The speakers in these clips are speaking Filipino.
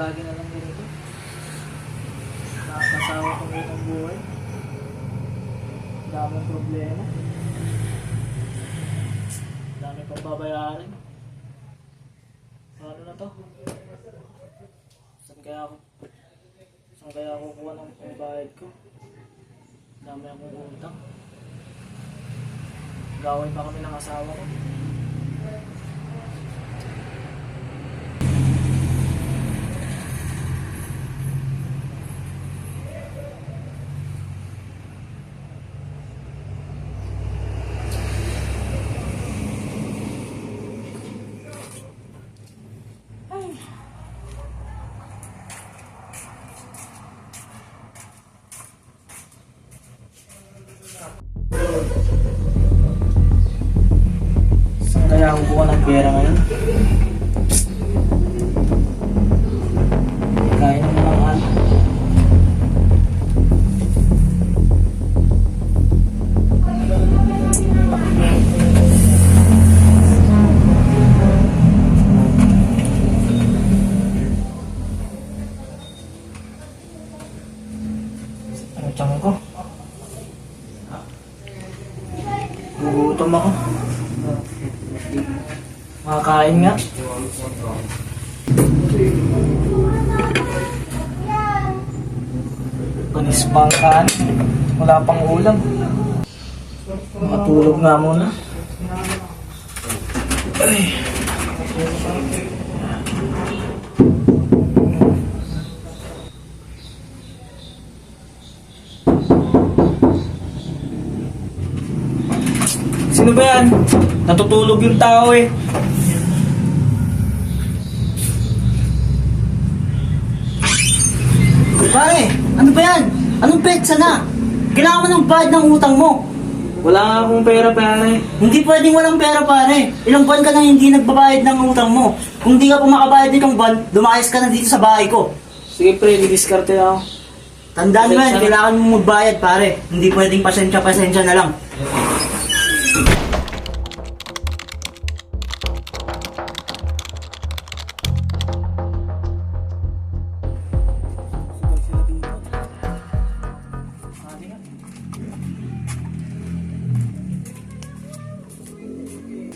palagi na lang ganito. Nakakasawa ko ngayon ang buhay. Daming problema. Dami pang babayarin. Ano na to? Saan kaya ako kukuha ng pangbayad ko? Dami akong utang. Gawin pa kami ng asawa ko. Saan kaya ako kuha ng pera ngayon? Kaya naman ang ano. Ano tiyan ko? Gugutom ako. Makakain nga. Panis pang kaan. Wala pang ulam. Matulog nga muna. Ay. Sino ba yan? Natutulog yung tao eh. Pare, ano ba yan? Anong petsa na? Kailangan mo ng bayad ng utang mo. Wala nga akong pera pare. Hindi pwedeng walang pera, pare. Ilang buwan ka na hindi nagbabayad ng utang mo. Kung di ka pa makabayad nitong buwan, lumayas ka na dito sa bahay ko. Sige pre, didiskarte ako. Tandaan mo yan, kailangan mo magbayad, pare. Hindi pwedeng pasensya na lang.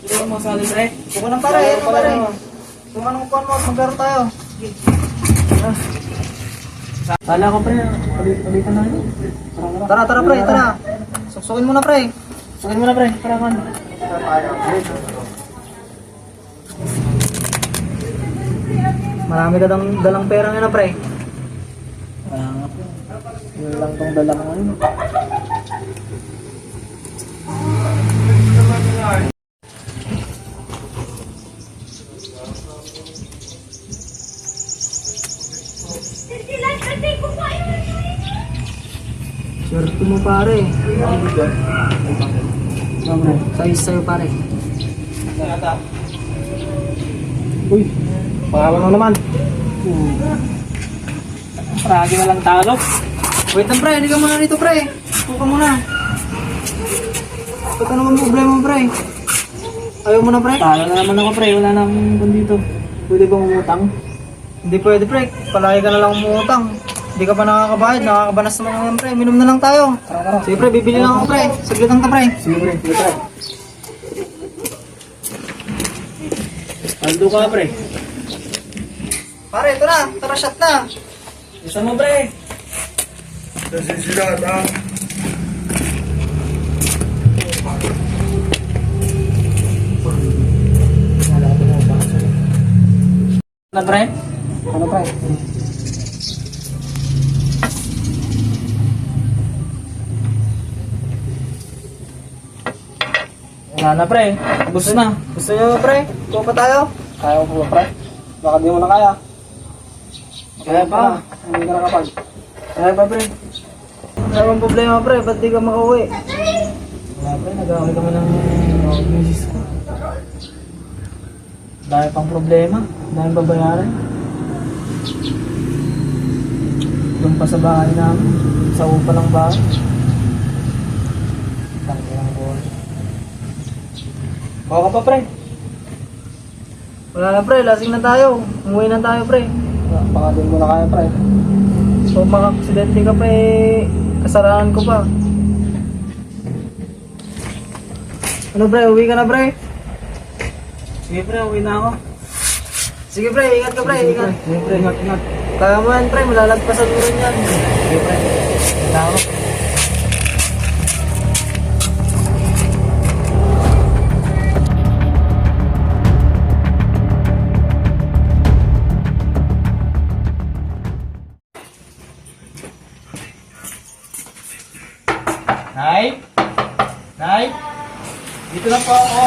Ito ang mga salis eh. Buko ng pare, pare. Kung anong kuwan mo, maglaro tayo. Kala ko pre, palitan na yun. Tara, pre, tara. Suksukin mo na, pre. Sukin mo na pre, para kan. Marami ka dalang pera nga na, pre. Wala nga po. Yun lang tong dalang ano. Swerte mo, pare. Size sa'yo, pare. Uy, pangalan mo naman. Paragi na lang talo. Wait lang, pre. Hindi ka muna rito, pre. Huwag ka muna. Ito naman problema mo, pre. Ayaw mo na, pre? Talo na naman ako pre, wala na akong dito. Pwede bang umutang? Hindi pwede, pre. Palagi ka na lang umutang. Hindi ka pa nakakabayad. Nakakabanas naman naman, pre. Minom na lang tayo. Tara. Sige, pre. Bibili lang ako, pre. Saglit lang ta, pre. Sige pre, sige pre. Aldo ka pre. Pare, ito na. Tara, shot na. Isa mo pre. Na pre? Ano pre? Wala na pre, gusto na. Gusto nyo, pre? Kuha pa tayo? Kaya mo po ba pre? Baka di mo na kaya. Kaya pa, hindi ka nakapag. Kaya pa pre. Wala bang problema, pre? Ba't di ka makauwi? Wala pre, nag-aaway kami ng misis ko. Dahil pang problema, dahil babayaran. Doon pa sa bahay namin, sa upa ng bahay. Tangki ng buhay. Kuha ka pa pre. Wala na, pre. Lasing na tayo. Umuwi na tayo, pre. Baka di mo na kaya, pre. So maka-aksidente ka pa eh, kasalanan ko pa. Ano pre, uwi ka na pre? Sige pre, uwi na ako. Sige pre, ingat ka pre, ingat. Sige pre, ingat, ingat. Kaya mo yan pre, malalagpasan mo rin yan. Sige pre, wala ako. Nay? Nay? Dito na po ako.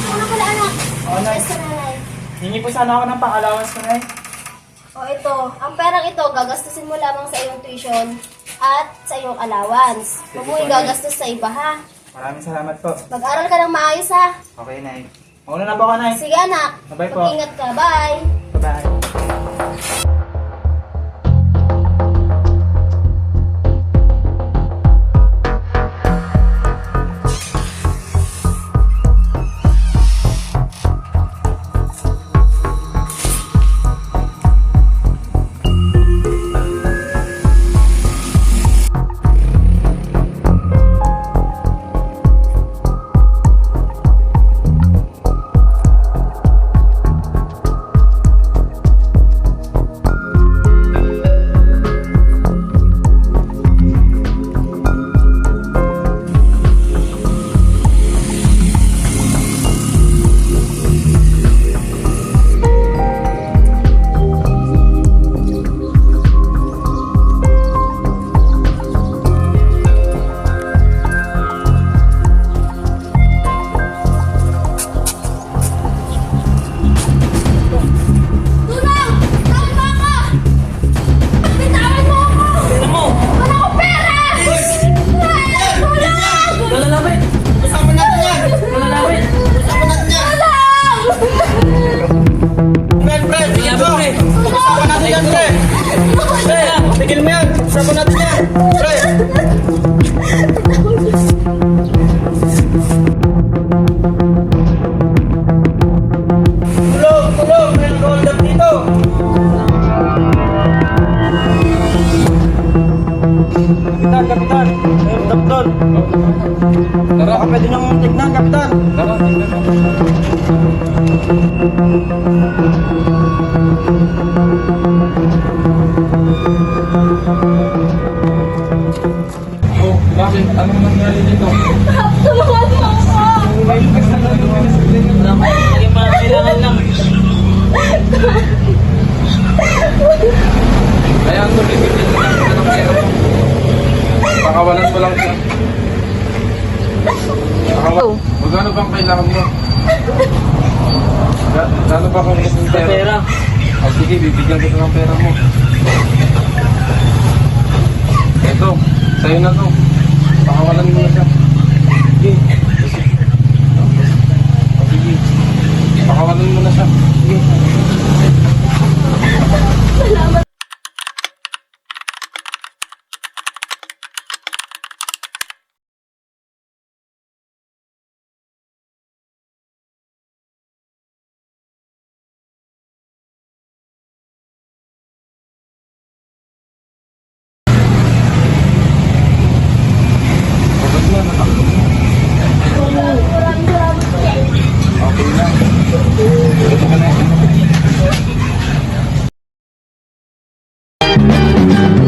Ano pala anak? Oh, Nay. Yes, nanay. Hingi po sana ako ng pang-allowance ko, Nay. O ito, ang perang ito, gagastusin mo lamang sa iyong tuition at sa iyong allowance. Huwag mo igagastos sa iba ha. Maraming salamat po. Mag-aral ka ng maayos ha. Okay, Nay. Mauna na po ako, Nay. Sige anak, Bye-bye po. mag-ingat ka. Bye! Bye-bye. Tulong! Tama ka! Bitawan mo ako! Tignan mo! Wala akong pera! Tulong! Lalapit! Kasama natin yan! Lalapit! Kasama natin yan! Pre, pre! Tignan mo, pre! Kasama natin yan, pre! Pre! Tigil mo yan! Kasama natin yan! Pre! Tulong! Tulong! May nag-hold up dito! Kapitan! Kapitan! May hold up doon! Baka pwede niyong tignan, Kapitan! Oh, bakit? Anong nangyari dito? Tulungan mo ako! Naging mga kailangan lang. Kaya ang bibigyan mo natin ng pera mo. Pakawalan mo lang siya. Magkano bang kailangan mo? Gano'n ba kung gusto ng pera? Pera. O sige, bibigyan kita ng pera mo. Ito, sa'yo na to. Pakawalan mo na siya. Sige. O sige. Pakawalan mo na siya. Sige. Pagod na, natakot mo. Okay na. Ito ka na.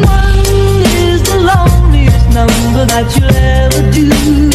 One is the loneliest number that you'll ever do.